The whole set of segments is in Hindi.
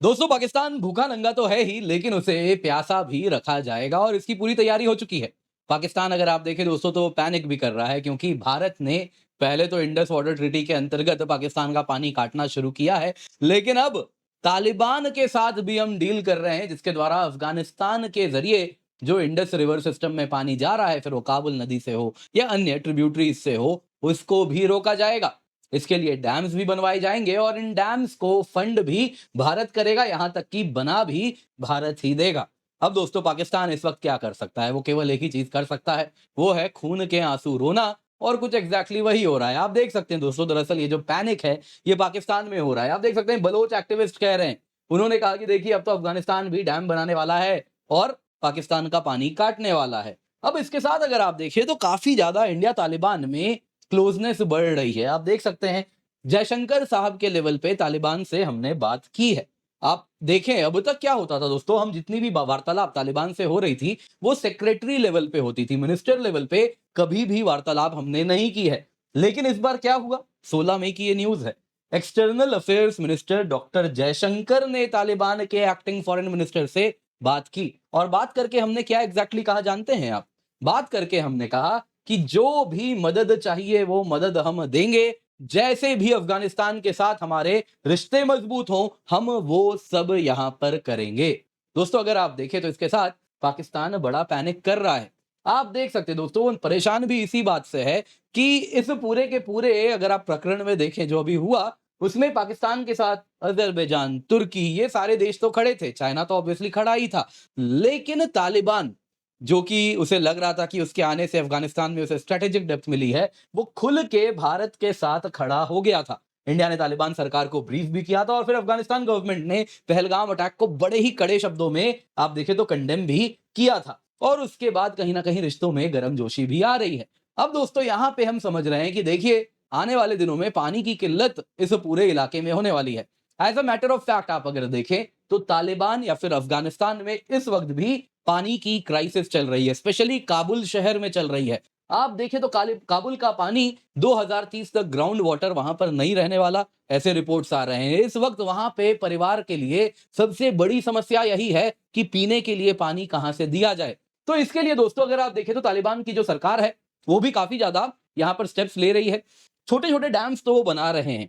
दोस्तों पाकिस्तान भूखा नंगा तो है ही, लेकिन उसे प्यासा भी रखा जाएगा और इसकी पूरी तैयारी हो चुकी है। पाकिस्तान अगर आप देखें दोस्तों तो पैनिक भी कर रहा है, क्योंकि भारत ने पहले तो इंडस वाटर ट्रीटी के अंतर्गत पाकिस्तान का पानी काटना शुरू किया है, लेकिन अब तालिबान के साथ भी हम डील कर रहे हैं, जिसके द्वारा अफगानिस्तान के जरिए जो इंडस रिवर सिस्टम में पानी जा रहा है, फिर वो काबुल नदी से हो या अन्य ट्रिब्यूटरीज से हो, उसको भी रोका जाएगा। इसके लिए डैम्स भी बनवाए जाएंगे और इन डैम्स को फंड भी भारत करेगा, यहां तक कि बना भी भारत ही देगा। अब दोस्तों पाकिस्तान इस वक्त क्या कर सकता है? वो केवल एक ही चीज कर सकता है, वो है खून के आंसू रोना। और कुछ एग्जैक्टली वही हो रहा है। आप देख सकते हैं दोस्तों, दरअसल ये जो पैनिक है ये पाकिस्तान में हो रहा है। आप देख सकते हैं बलोच एक्टिविस्ट कह रहे हैं, उन्होंने कहा कि देखिए अब तो अफगानिस्तान भी डैम बनाने वाला है और पाकिस्तान का पानी काटने वाला है। अब इसके साथ अगर आप देखिए तो काफी ज्यादा इंडिया तालिबान में क्लोजनेस बढ़ रही है। आप देख सकते हैं जयशंकर साहब के लेवल पे तालिबान से हमने बात की है। आप देखें अब तक क्या होता था दोस्तों, हम जितनी भी वार्तालाप तालिबान से हो रही थी वो सेक्रेटरी लेवल पे होती थी, मिनिस्टर लेवल पे कभी भी वार्तालाप हमने नहीं की है। लेकिन इस बार क्या हुआ, 16 मई की ये न्यूज है। External affairs minister doctor Jaishankar ने तालिबान के एक्टिंग फॉरेन मिनिस्टर से बात की, और बात करके हमने क्या एग्जैक्टली कहा जानते हैं आप? बात करके हमने कहा कि जो भी मदद चाहिए वो मदद हम देंगे, जैसे भी अफगानिस्तान के साथ हमारे रिश्ते मजबूत हों हम वो सब यहां पर करेंगे। दोस्तों अगर आप देखें तो इसके साथ पाकिस्तान बड़ा पैनिक कर रहा है। आप देख सकते हैं दोस्तों, परेशान भी इसी बात से है कि इस पूरे के पूरे अगर आप प्रकरण में देखें जो अभी हुआ, उसमें पाकिस्तान के साथ अजरबैजान, तुर्की, ये सारे देश तो खड़े थे, चाइना तो ऑब्वियसली खड़ा ही था। लेकिन तालिबान, जो कि उसे लग रहा था कि उसके आने से अफगानिस्तान में उसे स्ट्रेटेजिक डेप्थ मिली है, वो खुल के भारत के साथ खड़ा हो गया था। इंडिया ने तालिबान सरकार को ब्रीफ भी किया था और फिर अफगानिस्तान गवर्नमेंट ने पहलगाम अटैक को बड़े ही कड़े शब्दों में आप देखें तो कंडेम भी किया था। और उसके बाद कहीं ना कहीं रिश्तों में गर्मजोशी भी आ रही है। अब दोस्तों यहां पे हम समझ रहे हैं कि देखिए आने वाले दिनों में पानी की किल्लत इस पूरे इलाके में होने वाली है। As a matter of fact आप अगर देखें तो तालिबान या फिर अफगानिस्तान में इस वक्त भी पानी की क्राइसिस चल रही है, स्पेशली काबुल शहर में चल रही है। आप देखें तो काबुल का पानी 2030 तक ग्राउंड वाटर वहां पर नहीं रहने वाला, ऐसे रिपोर्ट्स आ रहे हैं। इस वक्त वहां पे परिवार के लिए सबसे बड़ी समस्या यही है कि पीने के लिए पानी कहां से दिया जाए। तो इसके लिए दोस्तों अगर आप देखें तो तालिबान की जो सरकार है वो भी काफी ज्यादा यहां पर स्टेप्स ले रही है। छोटे छोटे डैम्स तो वो बना रहे हैं,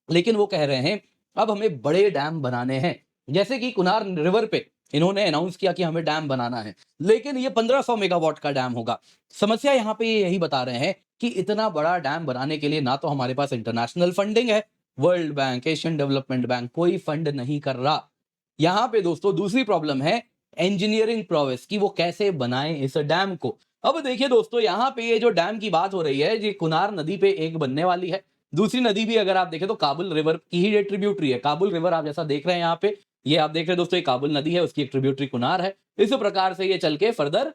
लेकिन वो कह रहे हैं अब हमें बड़े डैम बनाने हैं। जैसे कि कुनार रिवर पे इन्होंने अनाउंस किया कि हमें डैम बनाना है, लेकिन ये 1500 मेगावाट का डैम होगा। समस्या यहाँ पे ये यही बता रहे हैं कि इतना बड़ा डैम बनाने के लिए ना तो हमारे पास इंटरनेशनल फंडिंग है, world bank, Asian development bank कोई फंड नहीं कर रहा। यहाँ पे दोस्तों दूसरी प्रॉब्लम है इंजीनियरिंग प्रोवेस की, वो कैसे बनाएं इस डैम को। अब देखिए दोस्तों यहाँ पे ये जो डैम की बात हो रही है ये कुनार नदी पे एक बनने वाली है। दूसरी नदी भी अगर आप देखें तो काबुल रिवर की ही ट्रिब्यूटरी है। काबुल रिवर आप जैसा देख रहे हैं यहाँ पे, ये आप देख रहे हैं दोस्तों, ये काबुल नदी है, उसकी एक ट्रिब्यूटरी कुनार है। इस प्रकार से ये चल के फर्दर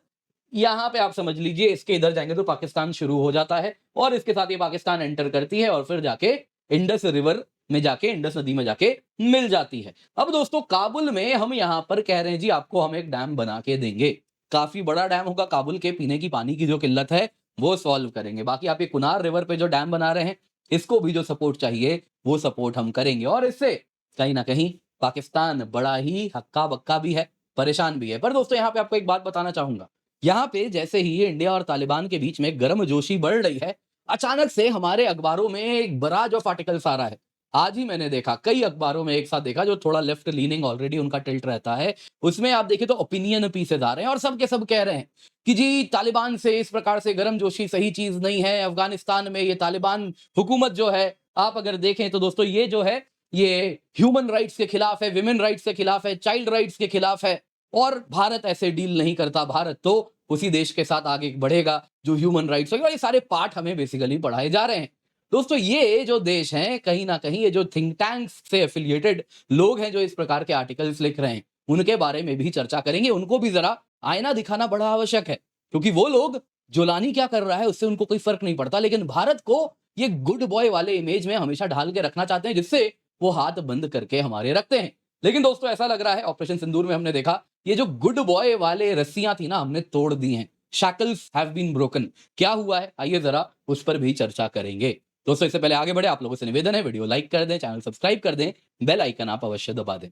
यहाँ पे आप समझ लीजिए इसके इधर जाएंगे तो पाकिस्तान शुरू हो जाता है और इसके साथ ये पाकिस्तान एंटर करती है और फिर जाके इंडस रिवर में जाके, इंडस नदी में जाके मिल जाती है। अब दोस्तों काबुल में हम यहाँ पर कह रहे हैं जी आपको हम एक डैम बना के देंगे, काफी बड़ा डैम होगा, काबुल के पीने की पानी की जो किल्लत है वो सॉल्व करेंगे। बाकी आप ये कुनार रिवर पे जो डैम बना रहे हैं इसको भी जो सपोर्ट चाहिए वो सपोर्ट हम करेंगे। और इससे कहीं ना कहीं पाकिस्तान बड़ा ही हक्का बक्का भी है, परेशान भी है। पर दोस्तों यहाँ पे आपको एक बात बताना चाहूंगा, यहाँ पे जैसे ही इंडिया और तालिबान के बीच में गर्मजोशी बढ़ रही है, अचानक से हमारे अखबारों में एक बराज ऑफ आर्टिकल्स आ रहा है। आज ही मैंने देखा कई अखबारों में एक साथ देखा जो थोड़ा लेफ्ट लीनिंग ऑलरेडी उनका टिल्ट रहता है, उसमें आप देखिए तो ओपिनियन पीसेज आ रहे हैं और सब के सब कह रहे हैं कि जी तालिबान से इस प्रकार से गर्मजोशी सही चीज नहीं है। अफगानिस्तान में ये तालिबान हुकूमत जो है, आप अगर देखें तो दोस्तों ये जो है ये ह्यूमन राइट्स के खिलाफ है, विमेन राइट्स के खिलाफ है, चाइल्ड राइट्स के खिलाफ है। और भारत ऐसे डील नहीं करता, भारत तो उसी देश के साथ आगे बढ़ेगा जो ह्यूमन राइट्स होगा। ये सारे पार्ट हमें बेसिकली पढ़ाए जा रहे हैं। दोस्तों ये जो देश हैं कहीं ना कहीं ये जो थिंक टैंक्स से एफिलिएटेड लोग हैं जो इस प्रकार के आर्टिकल्स लिख रहे हैं, उनके बारे में भी चर्चा करेंगे। उनको भी जरा आईना दिखाना बड़ा आवश्यक है, क्योंकि वो लोग जोलानी क्या कर रहा है उससे उनको कोई फर्क नहीं पड़ता, लेकिन भारत को ये गुड बॉय वाले इमेज में हमेशा ढाल के रखना चाहते हैं, जिससे वो हाथ बंद करके हमारे रखते हैं। लेकिन दोस्तों ऐसा लग रहा है ऑपरेशन सिंदूर में हमने देखा ये जो गुड बॉय वाले रस्सियां थी ना हमने तोड़ दी हैं, शैकल्स हैव बीन ब्रोकन। क्या हुआ है आइए जरा उस पर भी चर्चा करेंगे। दोस्तों इससे पहले आगे बढ़े आप लोगों से निवेदन है वीडियो लाइक कर दें, चैनल सब्सक्राइब कर दें, बेल आइकन आप अवश्य दबा दें।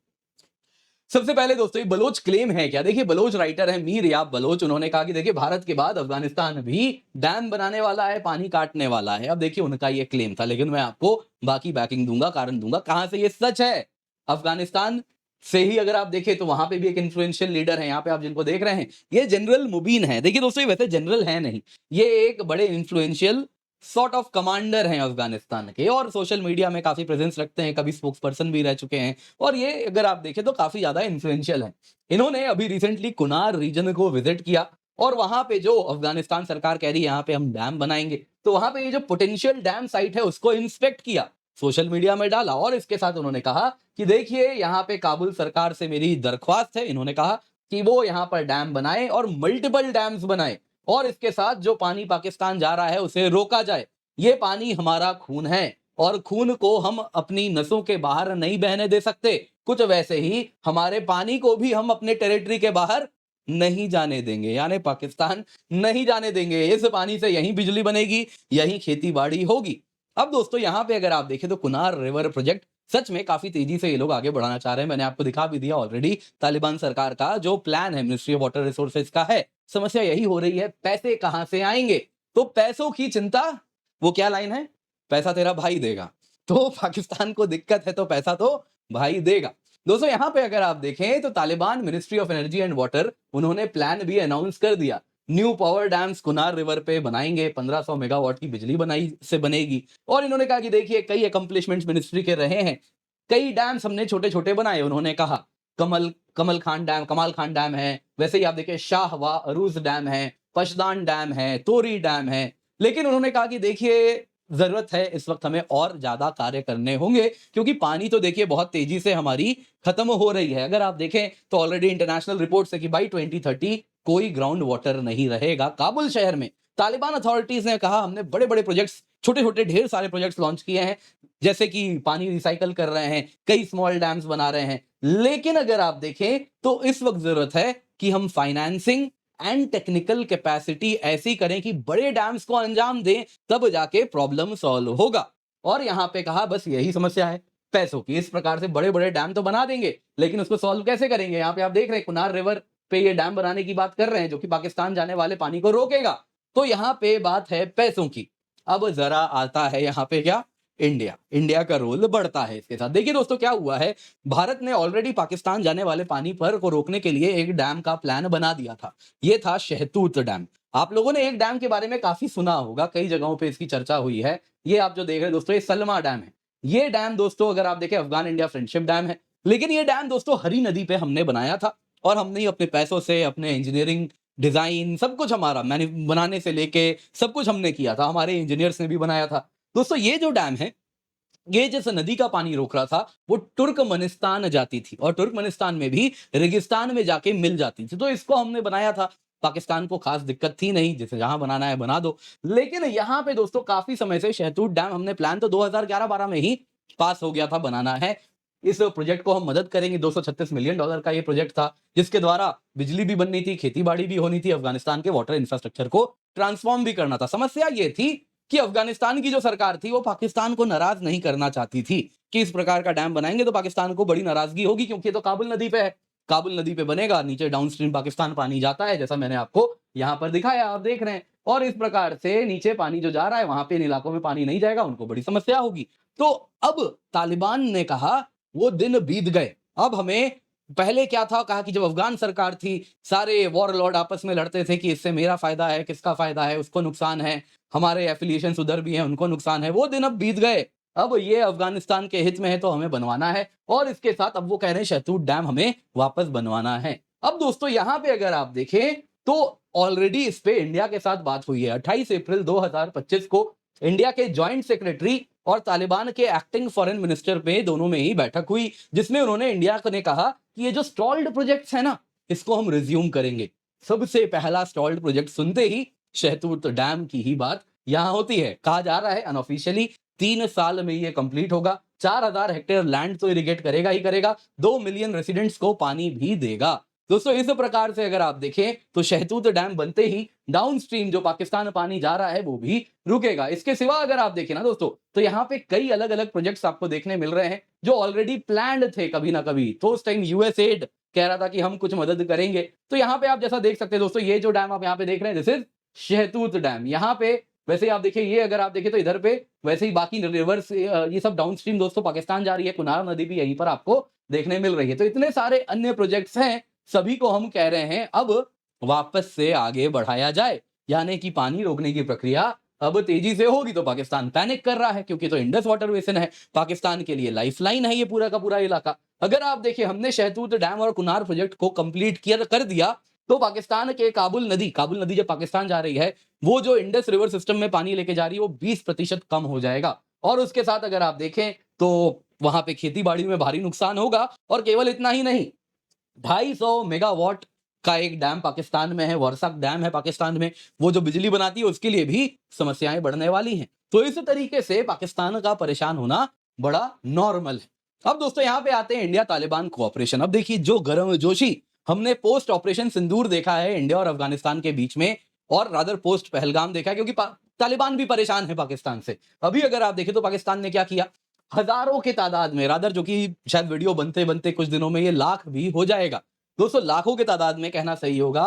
सबसे पहले दोस्तों ये बलोच क्लेम है क्या? देखिए बलोच राइटर है मीर याब बलोच, उन्होंने कहा कि देखिए भारत के बाद अफगानिस्तान भी डैम बनाने वाला है, पानी काटने वाला है। अब देखिए उनका ये क्लेम था, लेकिन मैं आपको बाकी बैकिंग दूंगा, कारण दूंगा कहां से ये सच है। अफगानिस्तान से ही अगर आप देखें तो वहां पे भी एक इन्फ्लुएंशियल लीडर है, यहाँ पे आप जिनको देख रहे हैं ये जनरल मुबीन है। देखिए दोस्तों ये वैसे जनरल है नहीं, ये एक बड़े इन्फ्लुएंशियल सॉर्ट ऑफ कमांडर हैं अफगानिस्तान के, और सोशल मीडिया में काफी प्रेजेंस रखते हैं, कभी स्पोक्स पर्सन भी रह चुके हैं, और ये अगर आप देखें तो काफी ज्यादा इन्फ्लुएंशियल है। इन्होंने अभी रिसेंटली कुनार रीजन को विजिट किया, और वहां पे जो अफगानिस्तान सरकार कह रही है यहाँ पे हम डैम बनाएंगे, तो वहां पे ये जो पोटेंशियल डैम साइट है उसको इंस्पेक्ट किया, सोशल मीडिया में डाला, और इसके साथ उन्होंने कहा कि देखिए यहाँ पे काबुल सरकार से मेरी दरख्वास्त है। इन्होंने कहा कि वो यहाँ पर डैम बनाए और मल्टीपल डैम्स बनाए, और इसके साथ जो पानी पाकिस्तान जा रहा है उसे रोका जाए। ये पानी हमारा खून है, और खून को हम अपनी नसों के बाहर नहीं बहने दे सकते। कुछ वैसे ही हमारे पानी को भी हम अपने टेरिटरी के बाहर नहीं जाने देंगे, यानी पाकिस्तान नहीं जाने देंगे। इस पानी से यहीं बिजली बनेगी, यहीं खेती बाड़ी होगी। अब दोस्तों यहाँ पे अगर आप देखें तो कुनार रिवर प्रोजेक्ट सच में काफी तेजी से ये लोग आगे बढ़ाना चाह रहे हैं। मैंने आपको दिखा भी दिया ऑलरेडी तालिबान सरकार का जो प्लान है मिनिस्ट्री ऑफ वाटर रिसोर्सेज का है। समस्या यही हो रही है, पैसे कहां से आएंगे? तो पैसों की चिंता, वो क्या लाइन है, पैसा तेरा भाई देगा। तो पाकिस्तान को दिक्कत है तो पैसा तो भाई देगा। दोस्तों यहाँ पे अगर आप देखें तो Taliban ministry of energy and water उन्होंने प्लान भी अनाउंस कर दिया। New power dams Kunar river पे बनाएंगे, 1500 मेगावाट की बिजली बनाई से बनेगी। और इन्होंने कहा कि देखिए कई अकम्प्लिशमेंट्स मिनिस्ट्री के रहे हैं, कई डैम्स हमने छोटे छोटे बनाए। उन्होंने कहा कमल खान डैम, कमाल खान डैम है, वैसे ही आप देखिए शाहवा अरूज डैम है, पशदान डैम है, तोरी डैम है। लेकिन उन्होंने कहा कि देखिए जरूरत है इस वक्त हमें और ज्यादा कार्य करने होंगे, क्योंकि पानी तो देखिए बहुत तेजी से हमारी खत्म हो रही है। अगर आप देखें तो ऑलरेडी इंटरनेशनल रिपोर्ट है कि बाई 2030 कोई ग्राउंड वाटर नहीं रहेगा काबुल शहर में। तालिबान अथॉरिटीज ने कहा हमने बड़े बड़े प्रोजेक्ट्स, छोटे छोटे ढेर सारे प्रोजेक्ट्स लॉन्च किए हैं, जैसे कि पानी रिसाइकल कर रहे हैं, कई स्मॉल डैम्स बना रहे हैं। लेकिन अगर आप देखें तो इस वक्त जरूरत है कि हम फाइनेंसिंग एंड टेक्निकल कैपेसिटी ऐसी करें कि बड़े डैम्स को अंजाम दें, तब जाके प्रॉब्लम सॉल्व होगा। और यहां पे कहा बस यही समस्या है पैसों की। इस प्रकार से बड़े बड़े डैम तो बना देंगे, लेकिन उसको सॉल्व कैसे करेंगे? यहाँ पे आप देख रहे हैं कुनार रिवर पे ये डैम बनाने की बात कर रहे हैं, जो कि पाकिस्तान जाने वाले पानी को रोकेगा। तो यहाँ पे बात है पैसों की। अब जरा आता है यहाँ पे क्या, इंडिया का रोल बढ़ता है इसके साथ। देखिए दोस्तों क्या हुआ है, भारत ने ऑलरेडी पाकिस्तान जाने वाले पानी पर को रोकने के लिए एक डैम का प्लान बना दिया था। ये था शहतूत डैम। आप लोगों ने एक डैम के बारे में काफी सुना होगा, कई जगहों पे इसकी चर्चा हुई है। ये आप जो देख रहे हैं दोस्तों, ये सलमा डैम है। ये डैम दोस्तों अगर आप देखें अफगान इंडिया फ्रेंडशिप डैम है, लेकिन ये डैम दोस्तों हरी नदी पे हमने बनाया था, और हमने अपने पैसों से, अपने इंजीनियरिंग डिजाइन सब कुछ हमारा बनाने से लेके सब कुछ हमने किया था, हमारे इंजीनियर्स ने भी बनाया था। दोस्तों ये जो डैम है, ये जिस नदी का पानी रोक रहा था वो तुर्कमेनिस्तान जाती थी, और तुर्कमेनिस्तान में भी रेगिस्तान में जाके मिल जाती थी। तो इसको हमने बनाया था, पाकिस्तान को खास दिक्कत थी नहीं, जिसे जहां बनाना है बना दो। लेकिन यहाँ पे दोस्तों काफी समय से शहतूत डैम हमने प्लान तो 2011-12 में ही पास हो गया था, बनाना है। इस प्रोजेक्ट को हम मदद करेंगे, $236 मिलियन का ये प्रोजेक्ट था, जिसके द्वारा बिजली भी बननी थी, खेती बाड़ी भी होनी थी, अफगानिस्तान के वाटर इंफ्रास्ट्रक्चर को ट्रांसफॉर्म भी करना था। समस्या ये थी कि अफगानिस्तान की जो सरकार थी वो पाकिस्तान को नाराज नहीं करना चाहती थी कि इस प्रकार का डैम बनाएंगे तो पाकिस्तान को बड़ी नाराजगी होगी, क्योंकि ये तो काबुल नदी पे है, काबुल नदी पे बनेगा, नीचे डाउनस्ट्रीम पाकिस्तान पानी जाता है, जैसा मैंने आपको यहाँ पर दिखाया, आप देख रहे हैं। और इस प्रकार से नीचे पानी जो जा रहा है वहां पे इन इलाकों में पानी नहीं जाएगा, उनको बड़ी समस्या होगी। तो अब तालिबान ने कहा वो दिन बीत गए, अब हमें, पहले क्या था, कहा कि जब अफगान सरकार थी सारे वॉरलॉर्ड आपस में लड़ते थे कि इससे मेरा फायदा है, किसका फायदा है, उसको नुकसान है, हमारे एफिलिएशन उधर भी हैं उनको नुकसान है। वो दिन अब बीत गए, अब ये अफगानिस्तान के हित में है तो हमें बनवाना है, और इसके साथ अब वो कह रहे हैं शहतूत डैम हमें वापस बनवाना है। अब दोस्तों यहाँ पे अगर आप देखें तो ऑलरेडी इस पे इंडिया के साथ बात हुई है। 28 अप्रैल 2025 को इंडिया के ज्वाइंट सेक्रेटरी और तालिबान के एक्टिंग फॉरेन मिनिस्टर पे दोनों में ही बैठक हुई, जिसमें उन्होंने इंडिया ने कहा कि ये जो स्टॉल्ड प्रोजेक्ट्स है ना, इसको हम रिज्यूम करेंगे। सबसे पहला स्टॉल्ड प्रोजेक्ट सुनते ही शहतूत डैम की ही बात यहां होती है। कहा जा रहा है अनऑफिशियली 3 साल में ये कंप्लीट होगा, 4000 हेक्टेयर लैंड तो इरिगेट करेगा ही करेगा, 2 मिलियन रेसिडेंट्स को पानी भी देगा। दोस्तों इस प्रकार से अगर आप देखें तो शहतूत डैम बनते ही डाउनस्ट्रीम जो पाकिस्तान पानी जा रहा है वो भी रुकेगा। इसके सिवा अगर आप देखें ना दोस्तों, तो यहाँ पे कई अलग अलग प्रोजेक्ट्स आपको देखने मिल रहे हैं जो ऑलरेडी प्लान्ड थे कभी ना कभी। तो उस टाइम यूएसएड कह रहा था कि हम कुछ मदद करेंगे। तो यहाँ पे आप जैसा देख सकते हैं दोस्तों, ये जो डैम आप यहाँ पे देख रहे हैं, दिस इज शहतूत डैम। यहाँ पे वैसे ही आप देखिए, ये अगर आप देखें तो इधर पे वैसे ही बाकी रिवर्स ये सब डाउनस्ट्रीम दोस्तों पाकिस्तान जा रही है। कुनार नदी भी यहीं पर आपको देखने मिल रही है। तो इतने सारे अन्य प्रोजेक्ट्स हैं, सभी को हम कह रहे हैं अब वापस से आगे बढ़ाया जाए, यानी कि पानी रोकने की प्रक्रिया अब तेजी से होगी। तो पाकिस्तान पैनिक कर रहा है, क्योंकि तो इंडस वाटर बेसिन है, पाकिस्तान के लिए लाइफलाइन है ये पूरा का पूरा इलाका। अगर आप देखिए, हमने शहतूत डैम और कुनार प्रोजेक्ट को कंप्लीट किया कर दिया, तो पाकिस्तान के काबुल नदी जब पाकिस्तान जा रही है, वो जो इंडस रिवर सिस्टम में पानी लेके जा रही है, वो 20% कम हो जाएगा। और उसके साथ अगर आप देखें तो वहां पे खेती बाड़ी में भारी नुकसान होगा। और केवल इतना ही नहीं, 250 मेगावाट का एक डैम पाकिस्तान में है, वर्षा डैम है पाकिस्तान में, वो जो बिजली बनाती है उसके लिए भी समस्याएं बढ़ने वाली हैं। तो इस तरीके से पाकिस्तान का परेशान होना बड़ा नॉर्मल है। अब दोस्तों यहाँ पे आते हैं इंडिया तालिबान कोऑपरेशन। अब देखिए, जो गर्मजोशी हमने पोस्ट ऑपरेशन सिंदूर देखा है इंडिया और अफगानिस्तान के बीच में, और रादर पोस्ट पहलगाम देखा है, क्योंकि तालिबान भी परेशान है पाकिस्तान से। अभी अगर आप देखें तो पाकिस्तान ने क्या किया, हजारों की तादाद में, रादर जो कि शायद वीडियो बनते बनते कुछ दिनों में ये लाख भी हो जाएगा दोस्तों, लाखों की तादाद में कहना सही होगा,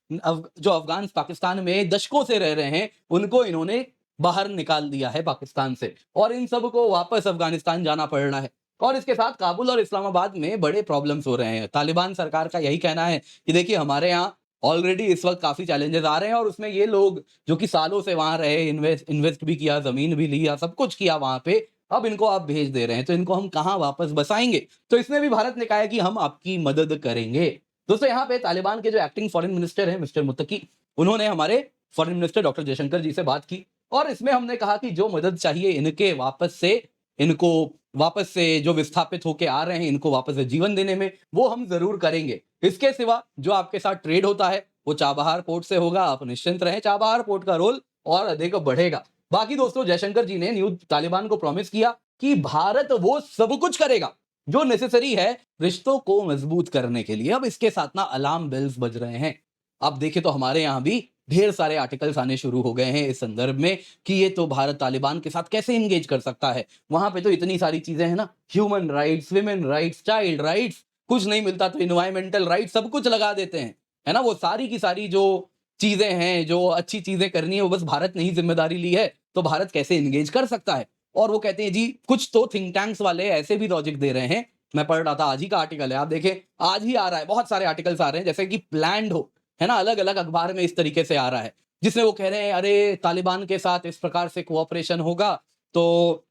जो अफगान पाकिस्तान में दशकों से रह रहे हैं, उनको इन्होंने बाहर निकाल दिया है पाकिस्तान से, और इन सब को वापस अफगानिस्तान जाना पड़ रहा है। और इसके साथ काबुल और इस्लामाबाद में बड़े प्रॉब्लम्स हो रहे हैं। तालिबान सरकार का यही कहना है कि देखिए, हमारे यहाँ ऑलरेडी इस वक्त काफी चैलेंजेस आ रहे हैं, और उसमें ये लोग जो कि सालों से वहां रहे, इन्वेस्ट भी किया, जमीन भी लिया, सब कुछ किया वहां पे, अब इनको आप भेज दे रहे हैं, तो इनको हम कहां वापस बसाएंगे। तो इसमें भी भारत ने कहा है कि हम आपकी मदद करेंगे। दोस्तों यहाँ पे तालिबान के जो एक्टिंग फॉरेन मिनिस्टर हैं मिस्टर मुत्तकी, उन्होंने हमारे फॉरेन मिनिस्टर डॉक्टर जयशंकर जी से बात की, और इसमें हमने कहा कि जो मदद चाहिए इनको वापस से जो विस्थापित होके आ रहे हैं, इनको वापस से जीवन देने में, वो हम जरूर करेंगे। इसके सिवा जो आपके साथ ट्रेड होता है वो चाबहार पोर्ट से होगा, आप निश्चिंत रहें, चाबहार पोर्ट का रोल और अधिक बढ़ेगा। बाकी दोस्तों, जयशंकर जी ने न्यू तालिबान को प्रॉमिस किया कि भारत वो सब कुछ करेगा जो नेसेसरी है रिश्तों को मजबूत करने के लिए। अब इसके साथ ना अलार्म बेल्स बज रहे हैं। अब देखें तो हमारे यहां भी ढेर सारे आर्टिकल्स आने शुरू हो गए हैं इस संदर्भ में कि ये तो भारत तालिबान के साथ कैसे इंगेज कर सकता है। वहां पे तो इतनी सारी चीजें हैं ना, human rights, women rights, child rights, कुछ नहीं मिलता तो इन्वायरमेंटल राइट्स, सब कुछ लगा देते हैं, है ना। वो सारी की सारी जो चीजें हैं, जो अच्छी चीजें करनी है, वो बस भारत ने ही जिम्मेदारी ली है, तो भारत कैसे इंगेज कर सकता है। और वो कहते हैं जी, कुछ तो थिंक टैंक्स वाले ऐसे भी लॉजिक दे रहे हैं। मैं पढ़ रहा था, आज ही का आर्टिकल है, आप देखें, आज ही आ रहा है, बहुत सारे आर्टिकल्स आ रहे हैं, जैसे कि प्लान्ड हो, है ना, अलग अलग अखबार में इस तरीके से आ रहा है, जिसमें वो कह रहे हैं अरे तालिबान के साथ इस प्रकार से कोऑपरेशन होगा, तो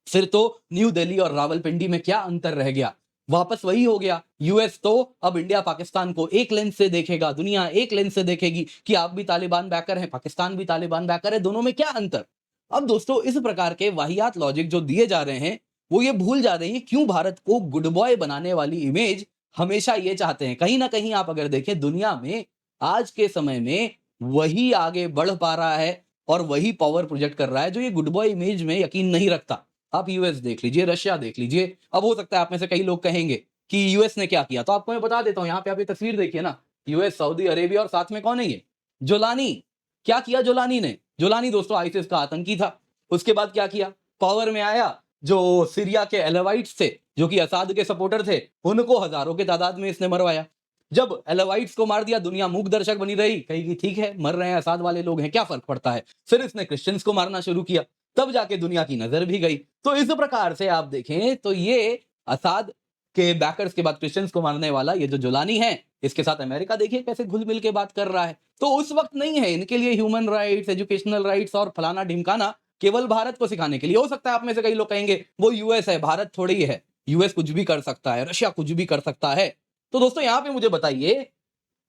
फिर तो न्यू दिल्ली और रावलपिंडी में क्या अंतर रह गया, वापस वही हो गया। यूएस तो अब इंडिया पाकिस्तान को एक लेंस से देखेगा, दुनिया एक लेंस से देखेगी कि आप भी तालिबान बैकर हैं, पाकिस्तान भी तालिबान बैकर है, दोनों में क्या अंतर। अब दोस्तों, इस प्रकार के वाहियात लॉजिक जो दिए जा रहे हैं, वो ये भूल जा रहे हैं क्यों भारत को गुड बॉय बनाने वाली इमेज हमेशा ये चाहते हैं। कहीं ना कहीं आप अगर देखें, दुनिया में आज के समय में वही आगे बढ़ पा रहा है और वही पावर प्रोजेक्ट कर रहा है जो ये गुड बॉय इमेज में यकीन नहीं रखता। आप यूएस देख लीजिए, रशिया देख लीजिए। अब हो सकता है आप में से कई लोग कहेंगे कि यूएस ने क्या किया, तो आपको मैं बता देता हूं। यहाँ पे आप ये तस्वीर देखिए ना, यूएस, सऊदी अरेबिया, और साथ में कौन है ये, जोलानी। क्या किया जोलानी ने? जोलानी दोस्तों आईसिस का आतंकी था। उसके बाद क्या किया, पावर में आया, जो सीरिया के एलेवाइट्स थे, जो कि असाद के सपोर्टर थे, उनको हजारों की तादाद में इसने मरवाया। जब एलेवाइट्स को मार दिया, दुनिया मूक दर्शक बनी रही, कही ठीक है, मर रहे हैं, असाद वाले लोग हैं, क्या फर्क पड़ता है। फिर इसने क्रिश्चियंस को मारना शुरू किया, तब जाके दुनिया की नजर भी गई। तो इस प्रकार से आप देखें तो ये असाद के बैकर्स के बाद क्रिश्चियंस को मारने वाला ये जो जोलानी है, इसके साथ अमेरिका देखिए कैसे घुल मिल के बात कर रहा है। तो उस वक्त नहीं है इनके लिए ह्यूमन राइट्स, एजुकेशनल राइट्स और फलाना ढिमकाना केवल भारत को सिखाने के लिए। हो सकता है आप में से कई लोग कहेंगे वो यूएस है, भारत थोड़ी है, यूएस कुछ भी कर सकता है, रशिया कुछ भी कर सकता है। तो दोस्तों यहाँ पे मुझे बताइए,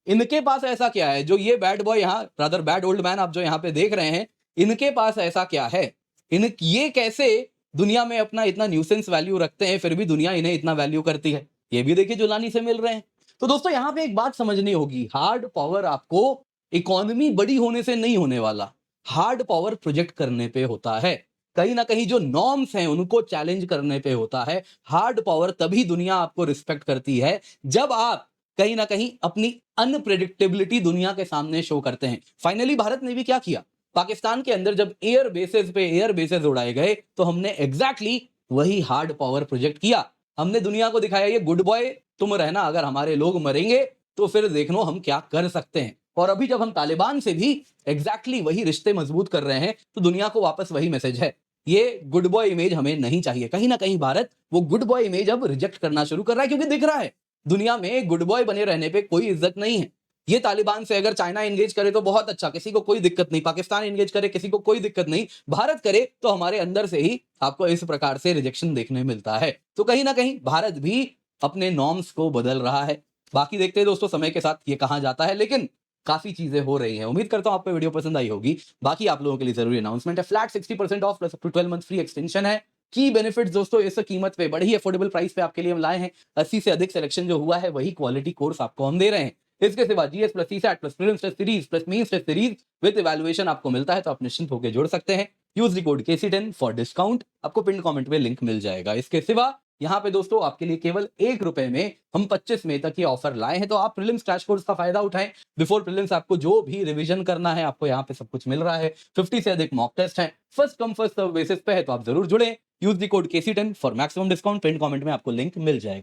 इनके पास ऐसा क्या है जो ये बैड बॉय, यहाँ रादर बैड ओल्ड मैन आप जो यहाँ पे देख रहे हैं, इनके पास ऐसा क्या है, ये कैसे दुनिया में अपना इतना न्यूसेंस वैल्यू रखते हैं, फिर भी दुनिया इन्हें इतना वैल्यू करती है। ये भी देखिए जोलानी से मिल रहे हैं। तो दोस्तों यहाँ पे एक बात समझनी होगी, हार्ड पावर आपको इकोनॉमी बड़ी होने से नहीं होने वाला, हार्ड पावर प्रोजेक्ट करने पे होता है। कहीं ना कहीं जो नॉर्म्स हैं उनको चैलेंज करने पे होता है। हार्ड पावर तभी दुनिया आपको रिस्पेक्ट करती है जब आप कहीं ना कहीं अपनी अनप्रेडिक्टेबिलिटी दुनिया के सामने शो करते हैं। फाइनली भारत ने भी क्या किया, पाकिस्तान के अंदर जब एयर बेसेस उड़ाए गए, तो हमने एग्जैक्टली वही हार्ड पावर प्रोजेक्ट किया। हमने दुनिया को दिखाया ये गुड बॉय तुम रहना, अगर हमारे लोग मरेंगे तो फिर देख लो हम क्या कर सकते हैं। और अभी जब हम तालिबान से भी एग्जैक्टली वही रिश्ते मजबूत कर रहे हैं तो दुनिया को वापस वही मैसेज है। ये गुड बॉय इमेज हमें नहीं चाहिए। कहीं ना कहीं भारत वो गुड बॉय इमेज अब रिजेक्ट करना शुरू कर रहा है, क्योंकि दिख रहा है दुनिया में गुड बॉय बने रहने पे कोई इज्जत नहीं है। ये तालिबान से अगर चाइना एंगेज करे तो बहुत अच्छा, किसी को कोई दिक्कत नहीं। पाकिस्तान एंगेज करे किसी को कोई दिक्कत नहीं। भारत करे तो हमारे अंदर से ही आपको इस प्रकार से रिजेक्शन देखने मिलता है। तो कहीं ना कहीं भारत भी अपने नॉर्म्स को बदल रहा है। बाकी देखते हैं दोस्तों समय के साथ ये कहां जाता है, लेकिन काफी चीजें हो रही हैं। उम्मीद करता हूं आपको वीडियो पसंद आई होगी। बाकी आप लोगों के लिए जरूरी अनाउंसमेंट है, flat 60% off plus up to 12 month free extension है। की बेनिफिट्स दोस्तों इस कीमत पे बड़ी अफोर्डेबल प्राइस पे आपके लिए हम लाए हैं। 80 से अधिक सिलेक्शन जो हुआ है वही क्वालिटी कोर्स आपको हम दे रहे हैं। इसके सिवा GS plus CSAT plus prelims test series plus mains test series with evaluation आपको मिलता है, तो आप निश्चिंत होकर जुड़ सकते हैं। Use the code KC10 for discount, आपको पिन कमेंट में लिंक मिल जाएगा। इसके सिवा यहाँ पे दोस्तों आपके लिए केवल ₹1 में हम 25 मई तक ये ऑफर लाए हैं, तो आप प्रीलिम्स क्रैश कोर्स का फायदा उठाएं। बिफोर प्रीलिम्स आपको जो भी रिवीजन करना है आपको यहाँ पे सब कुछ मिल रहा है। 50 से अधिक मॉक टेस्ट हैं, first come first serve basis पे है, तो आप जरूर जुड़े। Use the code KC10 for maximum discount, pin comment में आपको लिंक मिल जाएगा।